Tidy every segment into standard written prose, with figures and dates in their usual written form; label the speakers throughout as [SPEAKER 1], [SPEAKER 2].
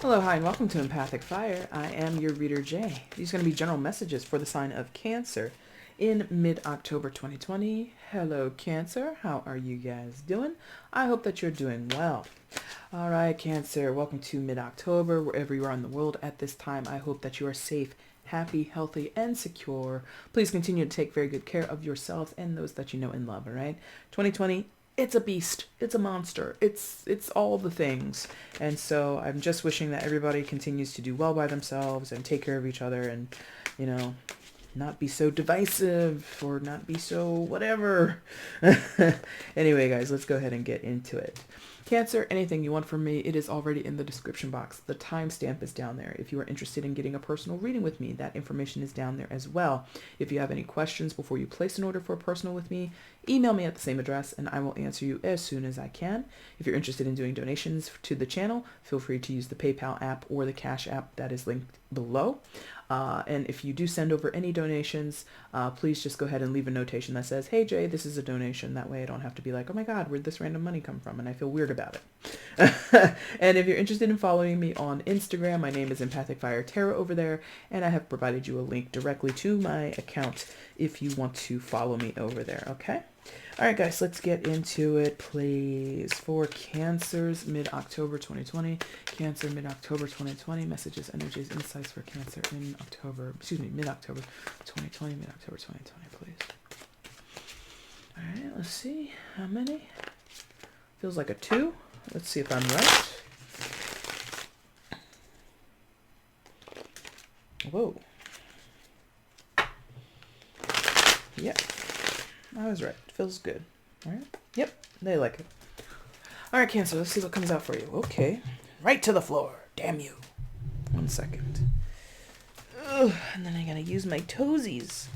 [SPEAKER 1] Hello, hi, and welcome to EmpathicFire. I am your reader, Jay. These are going to be general messages for the sign of Cancer in mid-October 2020. Hello, Cancer. How are you guys doing? I hope that you're doing well. All right, Cancer, welcome to mid-October. Wherever you are in the world at this time, I hope that you are safe, happy, healthy, and secure. Please continue to take very good care of yourselves and those that you know and love, all right? 2020, it's a beast, it's a monster, it's all the things. And so I'm just wishing that everybody continues to do well by themselves and take care of each other and, you know, not be so divisive or not be so whatever. Anyway, guys, let's go ahead and get into it. Cancer, anything you want from me, it is already in the description box. The timestamp is down there. If you are interested in getting a personal reading with me, that information is down there as well. If you have any questions before you place an order for a personal with me, email me at the same address and I will answer you as soon as I can. If you're interested in doing donations to the channel, feel free to use the PayPal app or the Cash app that is linked below. And if you do send over any donations, please just go ahead and leave a notation that says, "Hey Jay, this is a donation." That way I don't have to be like, "Oh my God, where'd this random money come from?" And I feel weird about it. And if you're interested in following me on Instagram, my name is EmpathicFire Tarot over there, and I have provided you a link directly to my account if you want to follow me over there, okay? All right, guys, let's get into it, please. For Cancer's mid-October 2020. Cancer, mid-October 2020. Messages, energies, insights for Cancer in October, mid-October 2020, mid-October 2020, please. All right, let's see. How many? Feels like a 2. Let's see if I'm right. Whoa. Yep, I was right. Feels good. All right. Yep, they like it. All right, Cancer, let's see what comes out for you. Okay. Right to the floor. Damn you. 1 second. Ugh, and then I gotta use my toesies.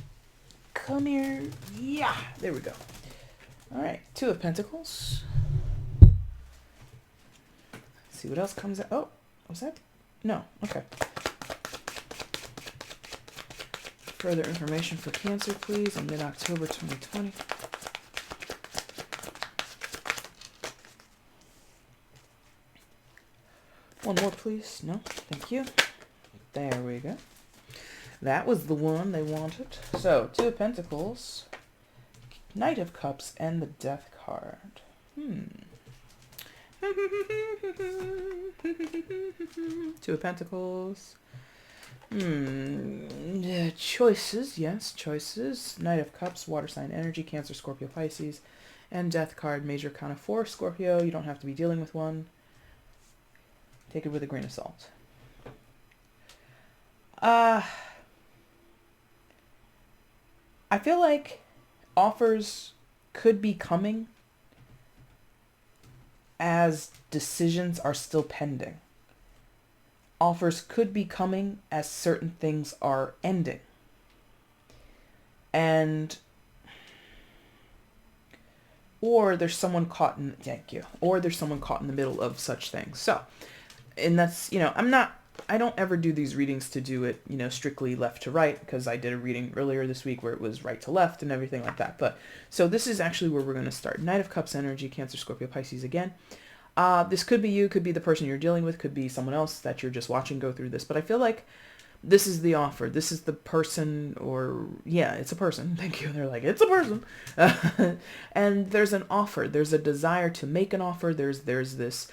[SPEAKER 1] Come here. Yeah. There we go. All right. 2 of Pentacles. Let's see what else comes out. Oh, was that? No. Okay. Further information for Cancer, please, in mid-October 2020. One more, please. No, thank you. There we go. That was the one they wanted. So, 2 of Pentacles, Knight of Cups, and the Death card. 2 of Pentacles. Choices, yes, choices. Knight of Cups, water sign energy, Cancer, Scorpio, Pisces. And Death card, Major Arcana 4, Scorpio. You don't have to be dealing with one. Take it with a grain of salt. I feel like offers could be coming as decisions are still pending. Offers could be coming as certain things are ending. Or there's someone caught in, or there's someone caught in the middle of such things. So, and that's, I don't ever do these readings to do it, strictly left to right, because I did a reading earlier this week where it was right to left and everything like that. But, so this is actually where we're going to start. Knight of Cups energy, Cancer, Scorpio, Pisces again. This could be you, could be the person you're dealing with, could be someone else that you're just watching go through this. But I feel like this is the offer. This is the person, or yeah, it's a person. Thank you. They're like, it's a person. And there's an offer. There's a desire to make an offer. There's this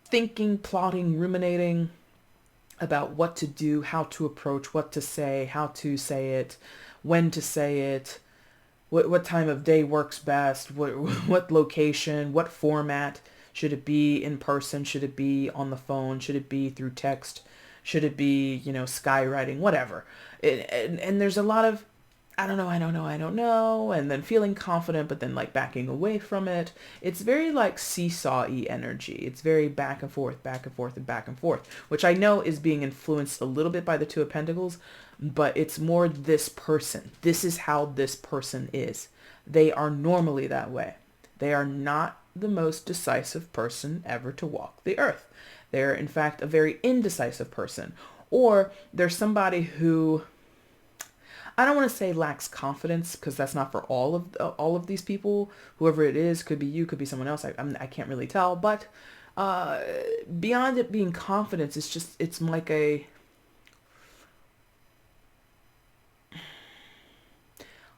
[SPEAKER 1] thinking, plotting, ruminating about what to do, how to approach, what to say, how to say it, when to say it, what time of day works best, what location, what format. Should it be in person? Should it be on the phone? Should it be through text? Should it be, skywriting, whatever. And there's a lot of, I don't know, and then feeling confident, but then like backing away from it. It's very like seesaw-y energy. It's very back and forth, and back and forth, which I know is being influenced a little bit by the 2 of Pentacles, but it's more this person. This is how this person is. They are normally that way. They are not the most decisive person ever to walk the earth. They're, in fact, a very indecisive person. Or they're somebody who, I don't want to say lacks confidence, because that's not for all of these people. Whoever it is, could be you, could be someone else. I can't really tell. But beyond it being confidence, it's like a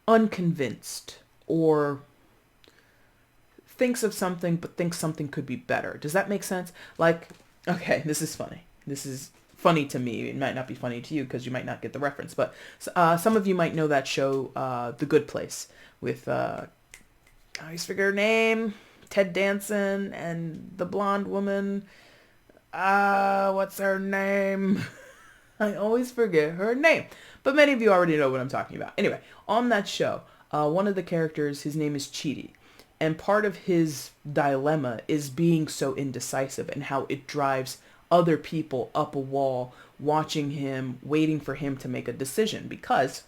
[SPEAKER 1] unconvinced, or thinks of something but thinks something could be better. Does that make sense? Like, okay, this is funny. This is funny to me. It might not be funny to you because you might not get the reference, but some of you might know that show, The Good Place, with I always forget her name, Ted Danson and the blonde woman. What's her name? I always forget her name, but many of you already know what I'm talking about. Anyway, on that show, one of the characters, his name is Chidi, and part of his dilemma is being so indecisive and how it drives other people up a wall, watching him, waiting for him to make a decision, because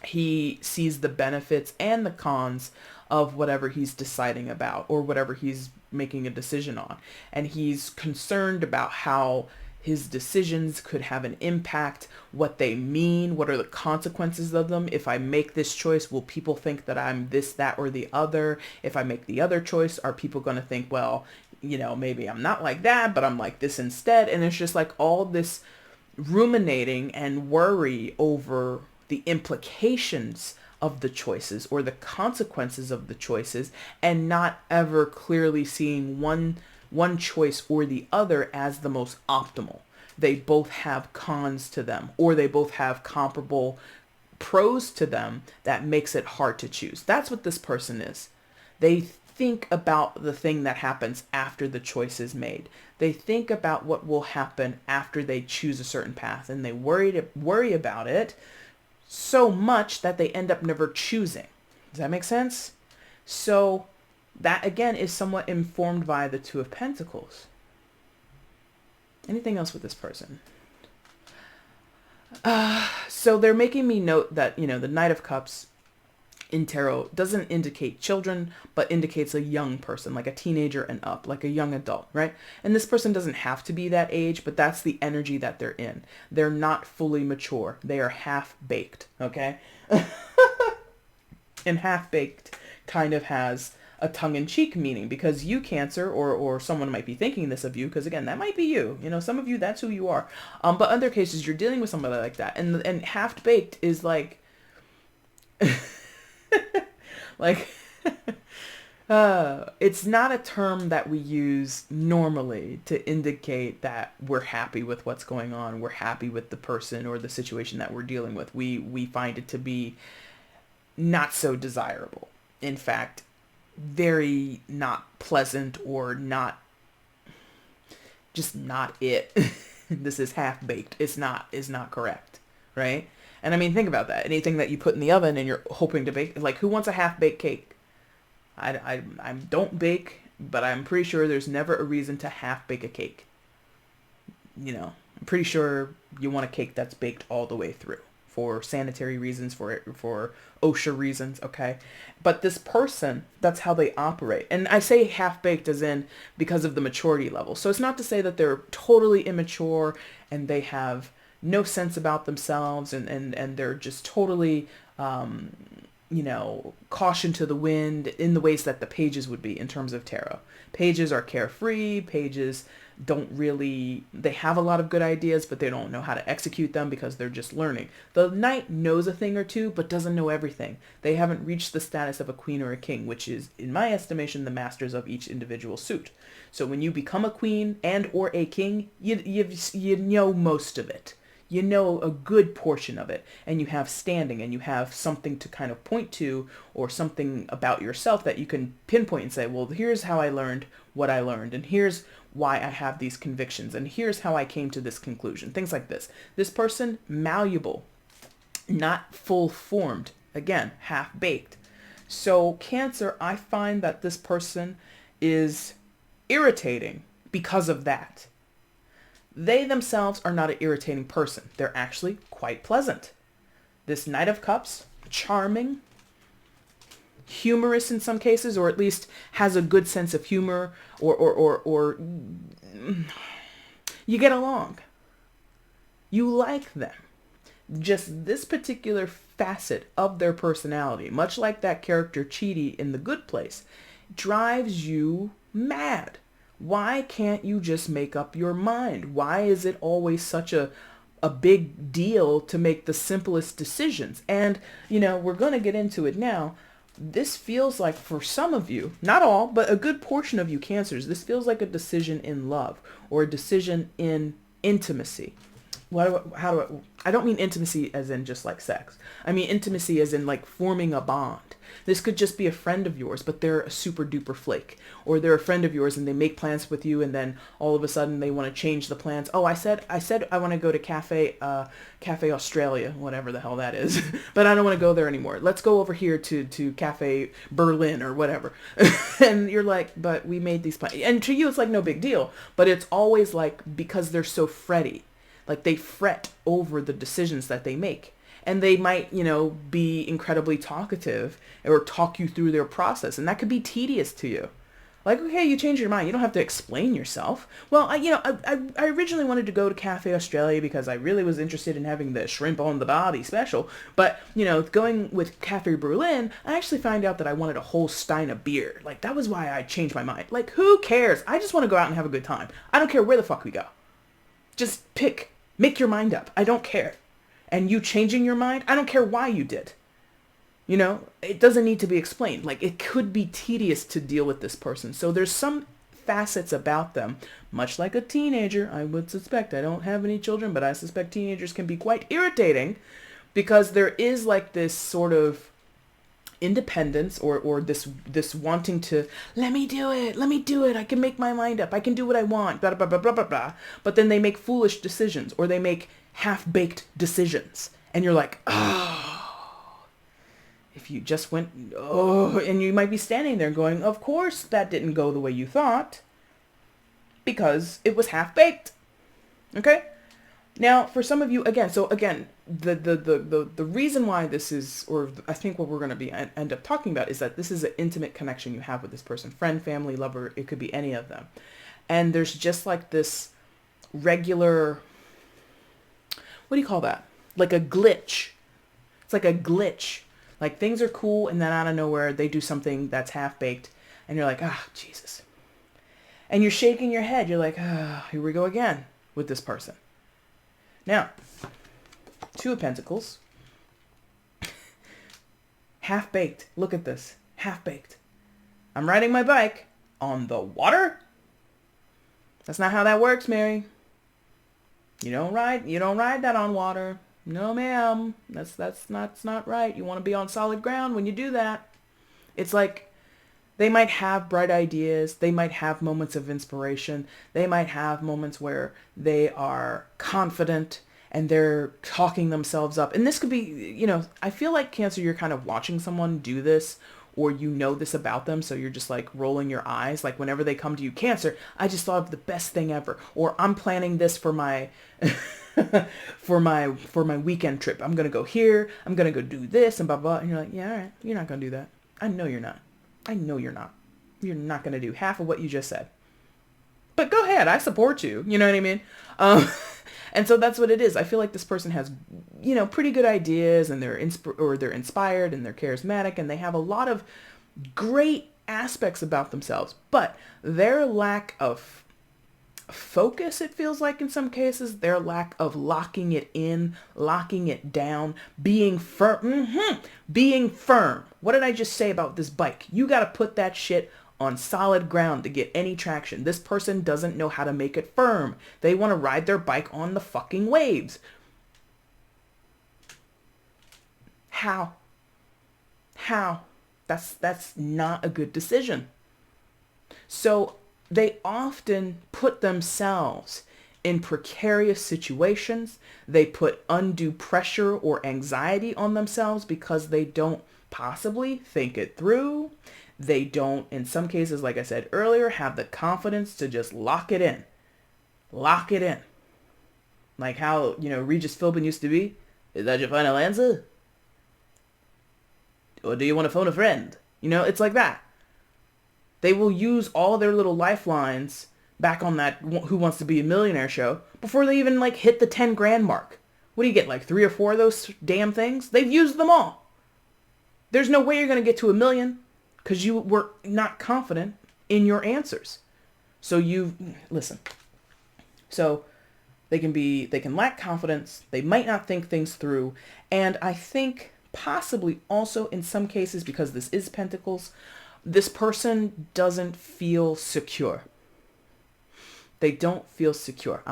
[SPEAKER 1] he sees the benefits and the cons of whatever he's deciding about or whatever he's making a decision on. And he's concerned about how his decisions could have an impact, what they mean, what are the consequences of them. If I make this choice, will people think that I'm this, that, or the other? If I make the other choice, are people going to think, well, maybe I'm not like that, but I'm like this instead? And it's just like all this ruminating and worry over the implications of the choices or the consequences of the choices, and not ever clearly seeing one choice or the other as the most optimal. They both have cons to them, or they both have comparable pros to them that makes it hard to choose. That's what this person is. They think about the thing that happens after the choice is made. They think about what will happen after they choose a certain path, and they worry about it so much that they end up never choosing. Does that make sense? So that again is somewhat informed by the Two of Pentacles. Anything else with this person? So they're making me note that, the Knight of Cups in tarot doesn't indicate children, but indicates a young person, like a teenager and up, like a young adult, right? And this person doesn't have to be that age, but that's the energy that they're in. They're not fully mature. They are half-baked, okay? And half-baked kind of has a tongue-in-cheek meaning, because you, Cancer, or someone might be thinking this of you, because again, that might be you. Some of you, that's who you are. But other cases, you're dealing with somebody like that. And half-baked is like... like, it's not a term that we use normally to indicate that we're happy with what's going on. We're happy with the person or the situation that we're dealing with. We find it to be not so desirable. In fact, very not pleasant, or not, just not it. This is half-baked. It's not correct, right? And I mean, think about that. Anything that you put in the oven and you're hoping to bake, like, who wants a half-baked cake? I don't bake, but I'm pretty sure there's never a reason to half-bake a cake. I'm pretty sure you want a cake that's baked all the way through, for sanitary reasons, for OSHA reasons, okay? But this person, that's how they operate. And I say half-baked as in because of the maturity level. So it's not to say that they're totally immature and they have no sense about themselves, and they're just totally, caution to the wind in the ways that the pages would be in terms of tarot. Pages are carefree. Pages they have a lot of good ideas, but they don't know how to execute them because they're just learning. The Knight knows a thing or two, but doesn't know everything. They haven't reached the status of a queen or a king, which is, in my estimation, the masters of each individual suit. So when you become a queen and or a king, you know most of it. You know a good portion of it, and you have standing, and you have something to kind of point to, or something about yourself that you can pinpoint and say, well, here's how I learned what I learned, and here's why I have these convictions, and here's how I came to this conclusion. Things like this. This person, malleable, not full-formed. Again, half-baked. So Cancer, I find that this person is irritating because of that. They themselves are not an irritating person. They're actually quite pleasant. This Knight of Cups, charming, humorous in some cases, or at least has a good sense of humor, or you get along. You like them. Just this particular facet of their personality, much like that character Chidi in The Good Place, drives you mad. Why can't you just make up your mind? Why is it always such a big deal to make the simplest decisions? And, we're going to get into it now. This feels like, for some of you, not all, but a good portion of you Cancers, this feels like a decision in love or a decision in intimacy. I don't mean intimacy as in just like sex. I mean intimacy as in like forming a bond. This could just be a friend of yours, but they're a super duper flake. Or they're a friend of yours and they make plans with you and then all of a sudden they want to change the plans. Oh, I said I want to go to Cafe Australia, whatever the hell that is. But I don't want to go there anymore. Let's go over here to Cafe Berlin or whatever. And you're like, but we made these plans. And to you it's like no big deal. But it's always like, because they're so fretty. Like they fret over the decisions that they make. And they might, be incredibly talkative or talk you through their process. And that could be tedious to you. Like, okay, you change your mind. You don't have to explain yourself. Well, I originally wanted to go to Cafe Australia because I really was interested in having the shrimp on the barbie special. But, going with Cafe Berlin, I actually found out that I wanted a whole stein of beer. Like, that was why I changed my mind. Like, who cares? I just want to go out and have a good time. I don't care where the fuck we go. Just pick. Make your mind up. I don't care. And you changing your mind, I don't care why you did. It doesn't need to be explained. Like, it could be tedious to deal with this person. So there's some facets about them, much like a teenager, I would suspect. I don't have any children, but I suspect teenagers can be quite irritating because there is like this sort of independence or this wanting to, let me do it, I can make my mind up, I can do what I want, blah, blah, blah, blah, blah, blah. But then they make foolish decisions or they make half-baked decisions. And you're like, oh, if you just went, and you might be standing there going, of course that didn't go the way you thought because it was half-baked. Okay? Now, for some of you, the reason why this is, or I think what we're going to be end up talking about is that this is an intimate connection you have with this person, friend, family, lover, it could be any of them. And there's just like this regular, what do you call that? Like a glitch. It's like a glitch. Like things are cool and then out of nowhere they do something that's half-baked and you're like, Jesus. And you're shaking your head. You're like, here we go again with this person. Now, Two of Pentacles. Half-baked. Look at this. Half-baked. I'm riding my bike on the water? That's not how that works, Mary. You don't ride that on water. No, ma'am. That's not right. You want to be on solid ground when you do that. It's like they might have bright ideas. They might have moments of inspiration. They might have moments where they are confident and they're talking themselves up. And this could be, I feel like Cancer, you're kind of watching someone do this or this about them. So you're just like rolling your eyes. Like whenever they come to you, Cancer, I just thought of the best thing ever. Or I'm planning this for my, for my weekend trip. I'm going to go here. I'm going to go do this and blah, blah. And you're like, yeah, all right. You're not going to do that. I know you're not. You're not going to do half of what you just said. But go ahead. I support you. You know what I mean? And so that's what it is. I feel like this person has, pretty good ideas and they're inspired and they're charismatic and they have a lot of great aspects about themselves. But their lack of focus, it feels like in some cases, their lack of locking it in, locking it down, being firm. Being firm. What did I just say about this bike? You got to put that shit on solid ground to get any traction. This person doesn't know how to make it firm. They want to ride their bike on the fucking waves. How? That's not a good decision. So they often put themselves in precarious situations. They put undue pressure or anxiety on themselves because they don't possibly think it through. They don't, in some cases, like I said earlier, have the confidence to just lock it in. Lock it in. Like how, Regis Philbin used to be. Is that your final answer? Or do you want to phone a friend? It's like that. They will use all their little lifelines back on that Who Wants to Be a Millionaire show before they even hit the 10 grand mark. What do you get, 3 or 4 of those damn things? They've used them all. There's no way you're going to get to $1 million because you were not confident in your answers. So listen. So they can lack confidence. They might not think things through. And I think possibly also in some cases, because this is Pentacles, this person doesn't feel secure. They don't feel secure.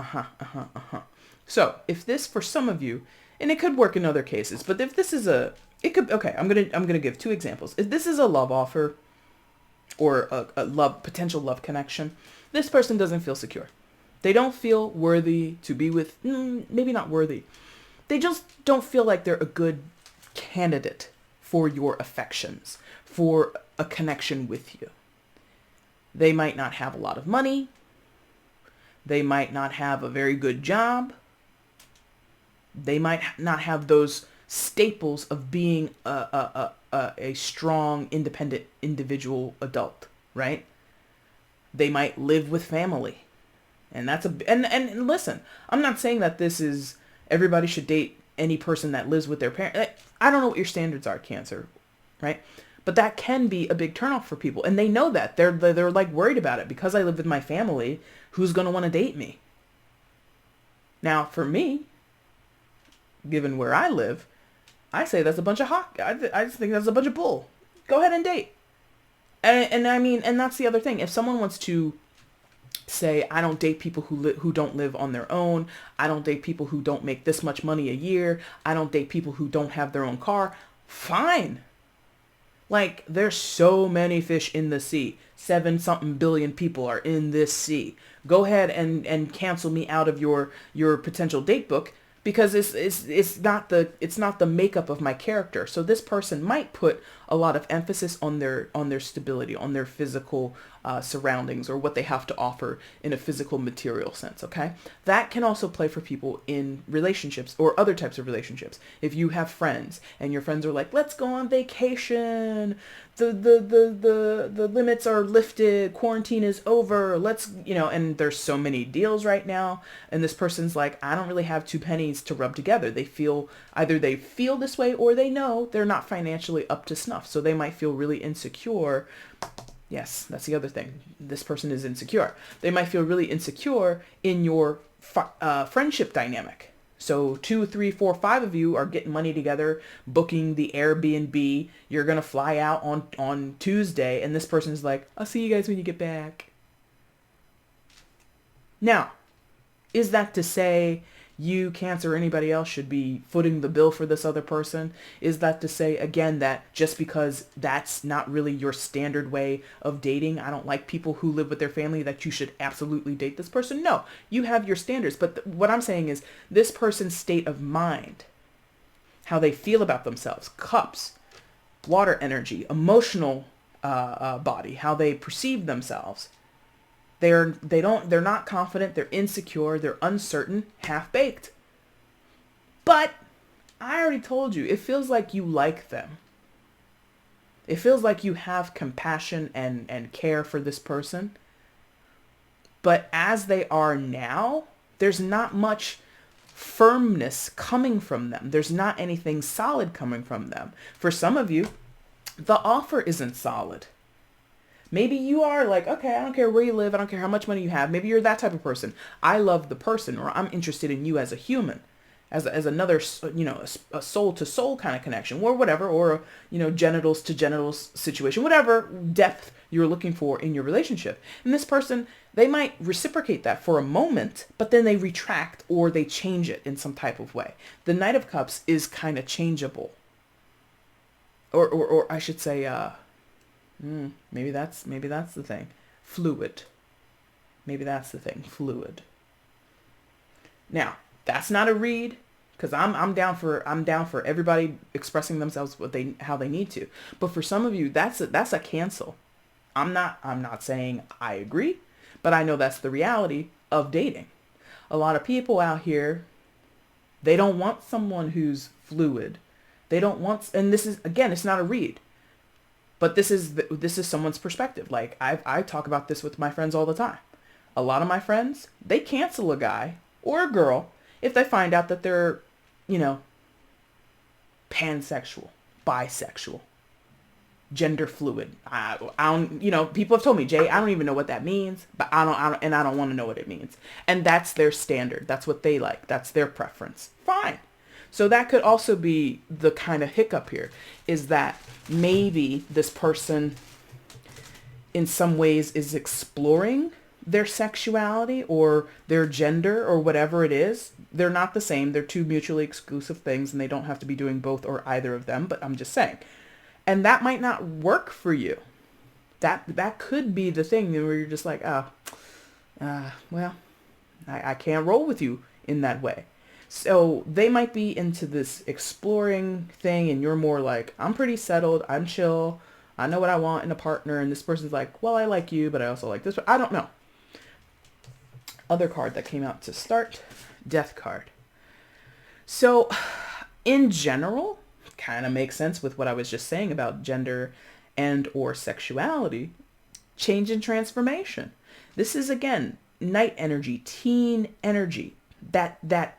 [SPEAKER 1] So if this, for some of you, and it could work in other cases, but if this is okay, I'm gonna give two examples. If this is a love offer or a potential love connection, this person doesn't feel secure. They don't feel worthy to be with, maybe not worthy. They just don't feel like they're a good candidate for your affections, for a connection with you. They might not have a lot of money. They might not have a very good job. They might not have those staples of being a strong, independent individual adult, right? They might live with family. And that's and listen, I'm not saying that this is everybody should date any person that lives with their parents. I don't know what your standards are, Cancer, right? But that can be a big turnoff for people, and they know that. They're like worried about it. Because I live with my family, who's going to want to date me? Now, for me, given where I live, I say that's a bunch of I just think that's a bunch of bull. Go ahead and date. And I mean, and that's the other thing. If someone wants to say, I don't date people who don't live on their own. I don't date people who don't make this much money a year. I don't date people who don't have their own car. Fine. Like, there's so many fish in the sea. 7-something billion people are in this sea. Go ahead and cancel me out of your potential date book, because it's not the makeup of my character. So this person might put a lot of emphasis on their stability, on their physical surroundings, or what they have to offer in a physical material sense. Okay, that can also play for people in relationships or other types of relationships. If you have friends and your friends are like, let's go on vacation, the limits are lifted, quarantine is over, let's, and there's so many deals right now, and this person's like, I don't really have two pennies to rub together. Either they feel this way, or they know they're not financially up to snuff, so they might feel really insecure. Yes, that's the other thing. This person is insecure. They might feel really insecure in your friendship dynamic. So 2, 3, 4, 5 of you are getting money together, booking the Airbnb. You're going to fly out on Tuesday, and this person's like, I'll see you guys when you get back. Now, is that to say you, Cancer, or anybody else should be footing the bill for this other person? Is that to say, again, that just because that's not really your standard way of dating, I don't like people who live with their family, that you should absolutely date this person? No, you have your standards. But what I'm saying is this person's state of mind, how they feel about themselves, cups, water energy, emotional body, how they perceive themselves. They're not confident, they're insecure, they're uncertain, half-baked. But I already told you, it feels like you like them. It feels like you have compassion and care for this person. But as they are now, there's not much firmness coming from them. There's not anything solid coming from them. For some of you, the offer isn't solid. Maybe you are like, okay, I don't care where you live. I don't care how much money you have. Maybe you're that type of person. I love the person, or I'm interested in you as a human, as another, a soul to soul kind of connection, or whatever, or, genitals to genitals situation, whatever depth you're looking for in your relationship. And this person, they might reciprocate that for a moment, but then they retract or they change it in some type of way. The Knight of Cups is kind of changeable. Or I should say, maybe that's the thing. Fluid. Maybe that's the thing. Fluid. Now, that's not a read, because I'm down for everybody expressing themselves how they need to. But for some of you, that's a cancel. I'm not saying I agree, but I know that's the reality of dating. A lot of people out here, they don't want someone who's fluid. They don't want, and this is, again, it's not a read. But this is someone's perspective. Like, I talk about this with my friends all the time. A lot of my friends, they cancel a guy or a girl if they find out that they're, pansexual, bisexual. gender fluid. I don't, people have told me, Jay, I don't even know what that means, but I don't want to know what it means. And that's their standard. That's what they like. That's their preference. Fine. So that could also be the kind of hiccup here, is that maybe this person in some ways is exploring their sexuality or their gender or whatever it is. They're not the same. They're two mutually exclusive things, and they don't have to be doing both or either of them, but I'm just saying. And that might not work for you. That could be the thing where you're just like, well, I can't roll with you in that way. So they might be into this exploring thing, and you're more like, I'm pretty settled, I'm chill, I know what I want in a partner, and this person's like, well, I like you, but I also like this, but I don't know. Other card that came out to start, Death card. So in general, kind of makes sense with what I was just saying about gender and or sexuality, change and transformation. This is, again, night energy, teen energy, that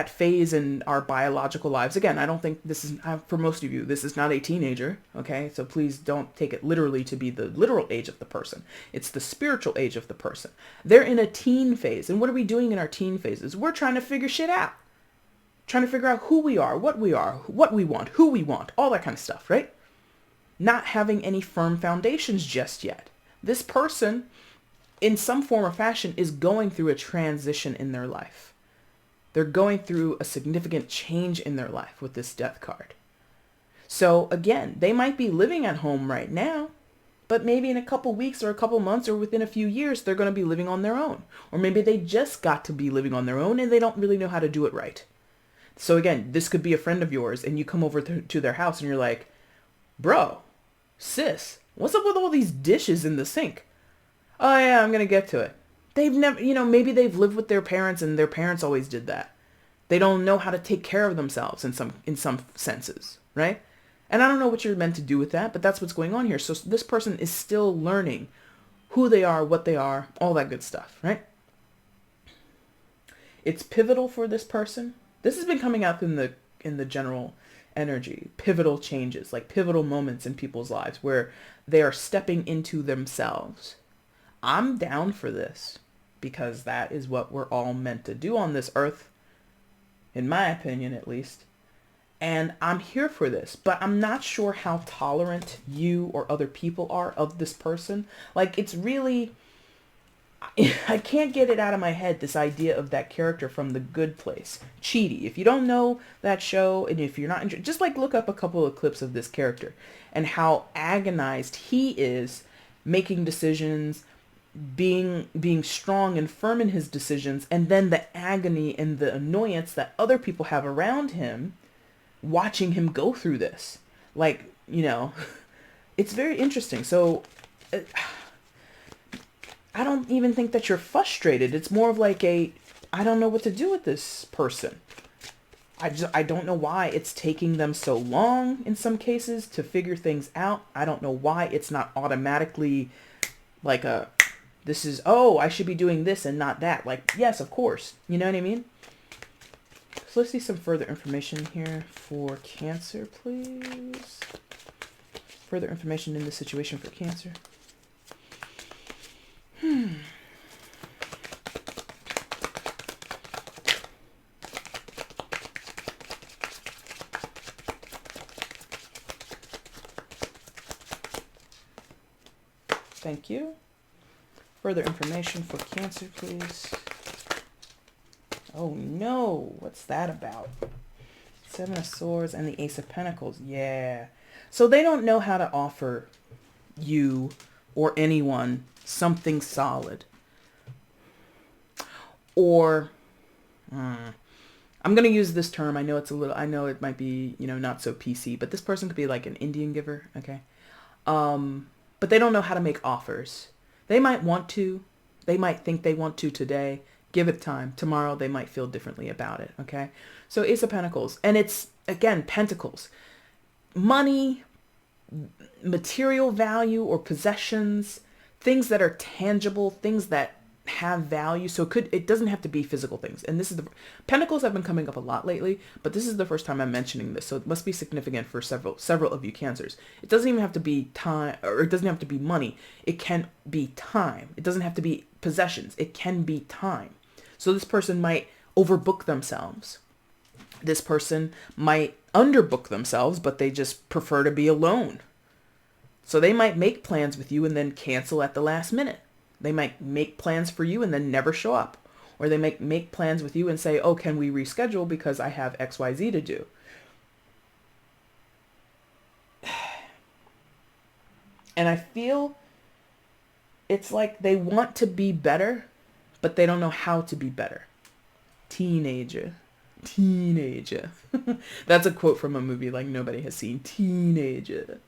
[SPEAKER 1] phase in our biological lives. Again, I don't think this is, for most of you, this is not a teenager, okay? So please don't take it literally to be the literal age of the person. It's the spiritual age of the person. They're in a teen phase. And what are we doing in our teen phases? We're trying to figure shit out. Trying to figure out who we are, what we want, who we want, all that kind of stuff, right? Not having any firm foundations just yet. This person, in some form or fashion, is going through a transition in their life. They're going through a significant change in their life with this Death card. So again, they might be living at home right now, but maybe in a couple weeks or a couple months or within a few years, they're going to be living on their own. Or maybe they just got to be living on their own and they don't really know how to do it right. So again, this could be a friend of yours and you come over to their house and you're like, bro, sis, what's up with all these dishes in the sink? Oh yeah, I'm going to get to it. They've never, maybe they've lived with their parents and their parents always did that. They don't know how to take care of themselves in some senses, right? And I don't know what you're meant to do with that, but that's what's going on here. So this person is still learning who they are, what they are, all that good stuff, right? It's pivotal for this person. This has been coming out in the general energy, pivotal changes, like pivotal moments in people's lives where they are stepping into themselves. I'm down for this because that is what we're all meant to do on this earth, in my opinion at least. And I'm here for this, but I'm not sure how tolerant you or other people are of this person. Like, it's really, I can't get it out of my head, this idea of that character from The Good Place, Chidi. If you don't know that show, and if you're not interested, just like look up a couple of clips of this character and how agonized he is making decisions, being strong and firm in his decisions, and then the agony and the annoyance that other people have around him watching him go through this. Like, it's very interesting. So I don't even think that you're frustrated. It's more of like I don't know what to do with this person. I don't know why it's taking them so long in some cases to figure things out. I don't know why it's not automatically like I should be doing this and not that. Like, yes, of course. You know what I mean? So let's see some further information here for Cancer, please. Further information in this situation for Cancer. Thank you. Further information for Cancer, please. Oh no, what's that about? Seven of Swords and the Ace of Pentacles. Yeah. So they don't know how to offer you or anyone something solid. Or, I'm going to use this term. I know it might be, not so PC, but this person could be like an Indian giver, okay? But they don't know how to make offers. They might want to. They might think they want to today. Give it time. Tomorrow they might feel differently about it, okay? So Ace of Pentacles. And it's, again, Pentacles. Money, material value or possessions, things that are tangible, things that have value. So it doesn't have to be physical things. And this is Pentacles have been coming up a lot lately, but this is the first time I'm mentioning this. So it must be significant for several of you Cancers. It doesn't even have to be time, or it doesn't have to be money. It can be time. It doesn't have to be possessions. It can be time. So this person might overbook themselves. This person might underbook themselves, but they just prefer to be alone. So they might make plans with you and then cancel at the last minute. They might make plans for you and then never show up. Or they might make plans with you and say, oh, can we reschedule because I have XYZ to do? And I feel it's like they want to be better, but they don't know how to be better. Teenager. That's a quote from a movie like nobody has seen. Teenager.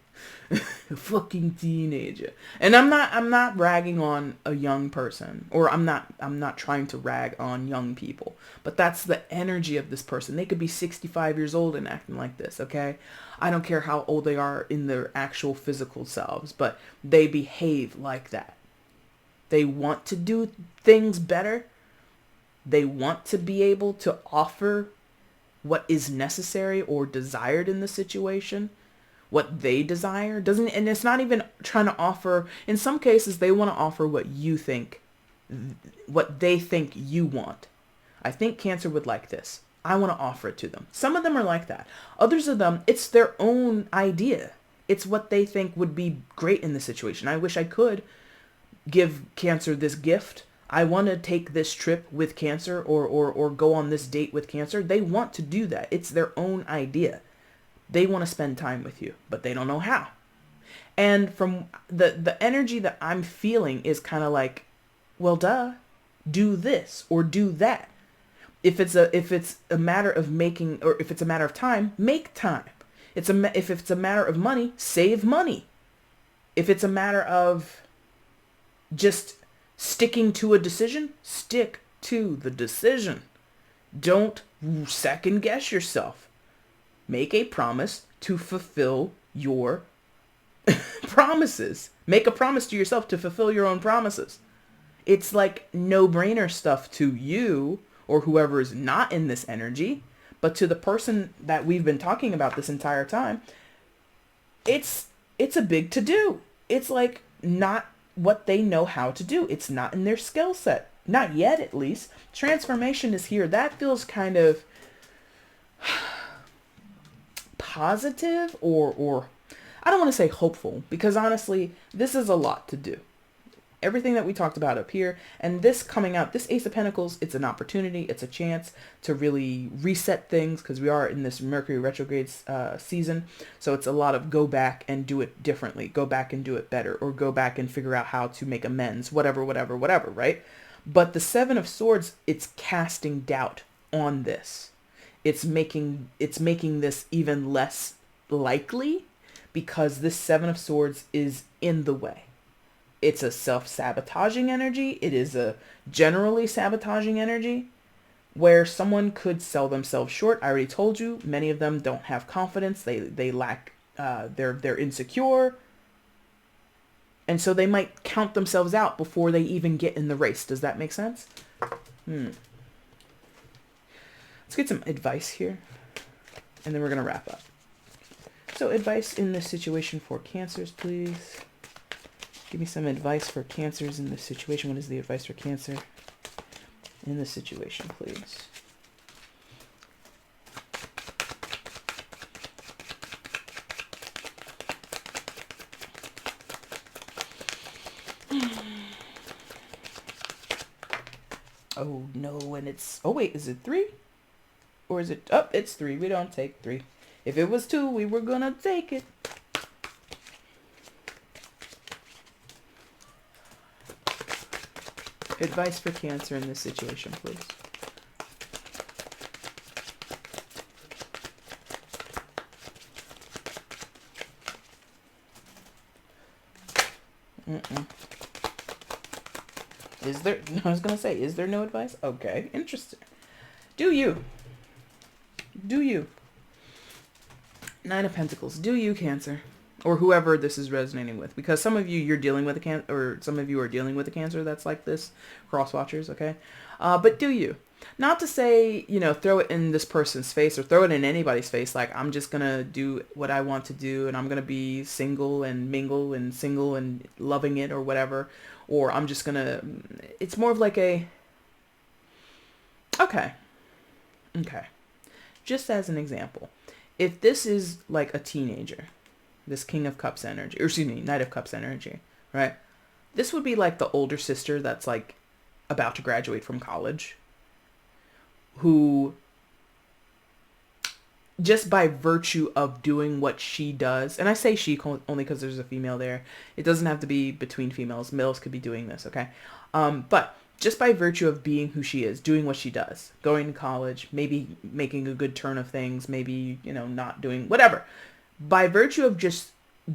[SPEAKER 1] Fucking teenager. And I'm not ragging on a young person, or I'm not trying to rag on young people, but that's the energy of this person. They could be 65 years old and acting like this, okay? I don't care how old they are in their actual physical selves, but they behave like that. They want to do things better. They want to be able to offer what is necessary or desired in the situation, what they desire. And it's not even trying to offer, in some cases, they want to offer what they think you want. I think Cancer would like this. I want to offer it to them. Some of them are like that. Others of them, it's their own idea. It's what they think would be great in the situation. I wish I could give Cancer this gift. I want to take this trip with Cancer, or go on this date with Cancer. They want to do that. It's their own idea. They want to spend time with you, but they don't know how. And from the energy that I'm feeling is kind of like, well, duh, do this or do that. If it's a matter of making, or if it's a matter of time, make time. If it's a matter of money, save money. If it's a matter of just sticking to a decision, stick to the decision. Don't second guess yourself. Make a promise to fulfill your promises. Make a promise to yourself to fulfill your own promises. It's like no-brainer stuff to you or whoever is not in this energy, but to the person that we've been talking about this entire time, it's a big to-do. It's like not what they know how to do. It's not in their skill set. Not yet, at least. Transformation is here. That feels kind of positive, or I don't want to say hopeful, because honestly, this is a lot to do. Everything that we talked about up here, and this coming out, this Ace of Pentacles, it's an opportunity, it's a chance to really reset things, because we are in this Mercury retrograde season. So it's a lot of go back and do it differently, go back and do it better, or go back and figure out how to make amends, whatever, right? But the Seven of Swords, it's casting doubt on this. It's making this even less likely, because this Seven of Swords is in the way. It's a self-sabotaging energy. It is a generally sabotaging energy where someone could sell themselves short. I already told you, many of them don't have confidence. They lack, they're insecure. And so they might count themselves out before they even get in the race. Does that make sense? Let's get some advice here, and then we're going to wrap up. So advice in this situation for Cancers, please. Give me some advice for Cancers in this situation. What is the advice for Cancer in this situation, please? Oh, no, and it's... Oh, wait, is it 3? Or is it... Oh, it's 3. We don't take 3. If it was 2, we were gonna take it. Advice for Cancer in this situation, please. Is there... I was gonna say, is there no advice? Okay, interesting. Do you? Do you? 9 of Pentacles. Do you, Cancer? or whoever this is resonating with, because some of you, you're dealing with a or some of you are dealing with a Cancer that's like this, cross watchers, okay? But do you? Not to say, you know, throw it in this person's face or throw it in anybody's face, like, I'm just gonna do what I want to do and I'm gonna be single and mingle and single and loving it or whatever, or I'm just gonna, it's more of like a, okay, just as an example, if this is like a teenager, this King of Cups energy, or excuse me, Knight of Cups energy, right? This would be like the older sister that's like about to graduate from college, who just by virtue of doing what she does, and I say she only because there's a female there. It doesn't have to be between females. Males could be doing this, okay? But just by virtue of being who she is, doing what she does, going to college, maybe making a good turn of things, maybe, you know, not doing whatever. By virtue of just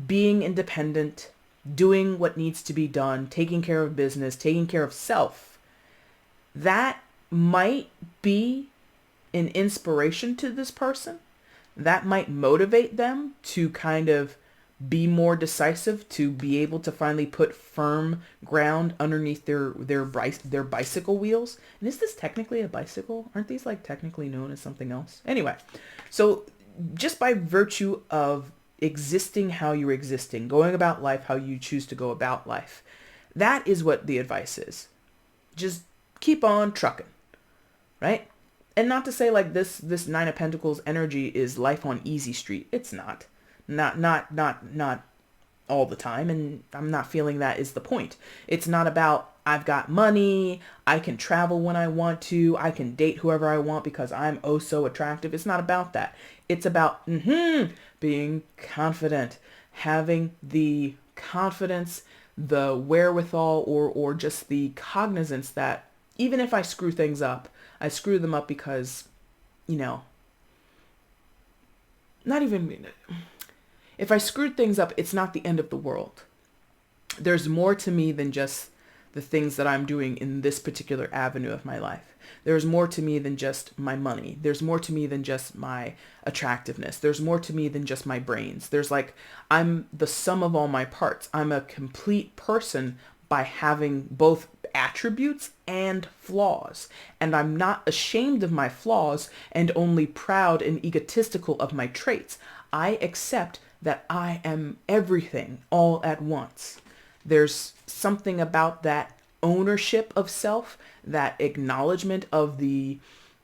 [SPEAKER 1] being independent, doing what needs to be done, taking care of business, taking care of self, that might be an inspiration to this person. That might motivate them to kind of be more decisive, to be able to finally put firm ground underneath their bicycle wheels. And is this technically a bicycle? Aren't these like technically known as something else? Anyway, so just by virtue of existing how you're existing, going about life how you choose to go about life, that is what the advice is. Just keep on trucking, right? And not to say like this Nine of Pentacles energy is life on easy street. It's not all the time, and I'm not feeling that is the point. It's not about I've got money, I can travel when I want to, I can date whoever I want because I'm oh so attractive. It's not about that. It's about being confident, having the confidence, the wherewithal, or just the cognizance that even if I screw things up, I screw them up because, you know, not even, if I screwed things up, it's not the end of the world. There's more to me than just the things that I'm doing in this particular avenue of my life. There's more to me than just my money. There's more to me than just my attractiveness. There's more to me than just my brains. There's like, I'm the sum of all my parts. I'm a complete person by having both attributes and flaws. And I'm not ashamed of my flaws and only proud and egotistical of my traits. I accept that I am everything all at once. There's something about that ownership of self, that acknowledgement of the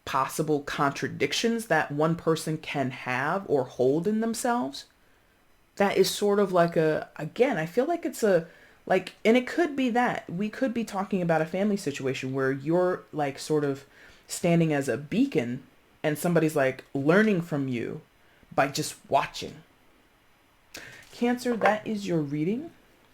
[SPEAKER 1] possible contradictions that one person can have or hold in themselves. That is sort of like again, I feel like it's and it could be that we could be talking about a family situation where you're like sort of standing as a beacon and somebody's like learning from you by just watching. Cancer, that is your reading.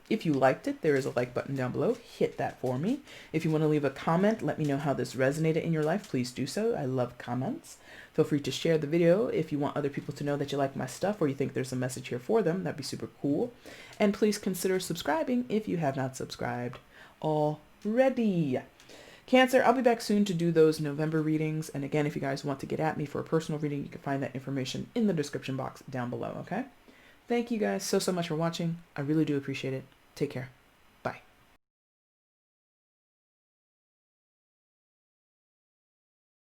[SPEAKER 1] If you liked it, there is a like button down below. Hit that for me. If you want to leave a comment, let me know how this resonated in your life. Please do so. I love comments. Feel free to share the video if you want other people to know that you like my stuff or you think there's a message here for them. That'd be super cool. And please consider subscribing if you have not subscribed already. Cancer, I'll be back soon to do those November readings. And again, if you guys want to get at me for a personal reading, you can find that information in the description box down below, okay? Thank you guys so much for watching. I really do appreciate it. Take care.